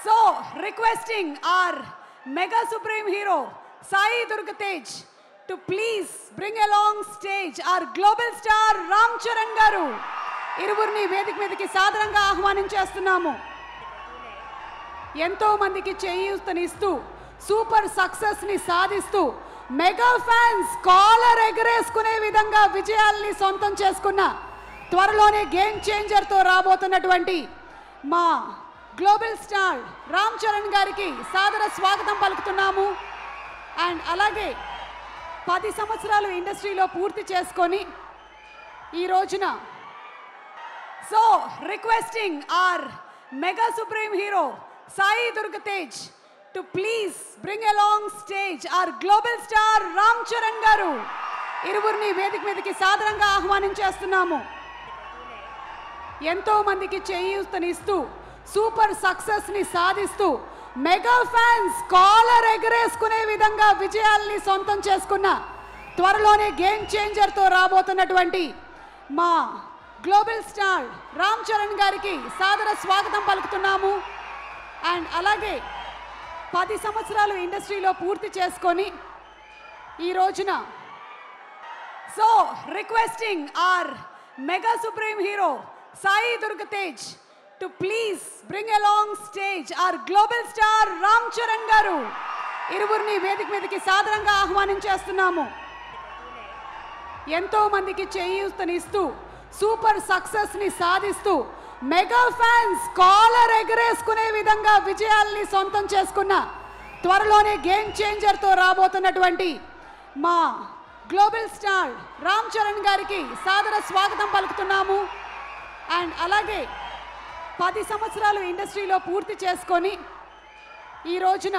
So, requesting our mega supreme hero, Sai Durga Tej, to please bring along stage our global star Ram Charan Garu. ఇరువురిని వేదిక మీదకి సాదరంగా ఆహ్వానించేస్తున్నాము. ఎంతో మందికి చేయూతనిస్తూ super success ని సాధిస్తూ mega fans caller ఎగరేసుకునే విధంగా విజయాల్ని సొంతం చేసుకున్న త్వరలోనే గేమ్ చేంజర్ తో రాబోతున్నటువంటి మా గ్లోబల్ స్టార్ రామ్ చరణ్ గారికి సాదర స్వాగతం పలుకుతున్నాము. అండ్ అలాగే 10 సంవత్సరాలు ఇండస్ట్రీలో పూర్తి చేసుకొని ఈ రోజున So, requesting our mega supreme hero, Sai Durga Tej, to please bring along stage our global star Ram Charan Garu. ఇరువురిని వేదిక మీదకి సాదరంగా ఆహ్వానించేస్తున్నాము. ఎంతో మందికి చేయూతనిస్తూ సూపర్ సక్సెస్ ని సాధిస్తూ మెగా ఫ్యాన్స్ కాలర్ ఎగరేసుకునే విధంగా విజయాల్ని సొంతం చేసుకున్న త్వరలోనే గేమ్ చేంజర్ తో రాబోతున్నటువంటి మా గ్లోబల్ స్టార్ రామ్ చరణ్ గారికి సాదర స్వాగతం పలుకుతున్నాము. అండ్ అలాగే 10 సంవత్సరాలు ఇండస్ట్రీలో పూర్తి చేసుకొని ఈ రోజున so requesting our mega supreme hero Sai Durga Tej to please bring along stage our global star Ram Charan Garu. ఇరువురిని వేదిక మీదకి సాదరంగా ఆహ్వానించేస్తున్నాము. ఎంతో మందికి చేయూతనిస్తూ సూపర్ సక్సెస్ ని సాధిస్తూ మెగా ఫ్యాన్స్ కాలర్ ఎగరేసుకునే విధంగా విజయాల్ని సొంతం చేసుకున్న త్వరలోనే గేమ్ చేంజర్ తో రాబోతున్నటువంటి మా గ్లోబల్ స్టార్ రామ్ చరణ్ గారికి సాదర స్వాగతం పలుకుతున్నాము. అండ్ అలాగే 10 సంవత్సరాలు ఇండస్ట్రీలో పూర్తి చేసుకొని ఈ రోజున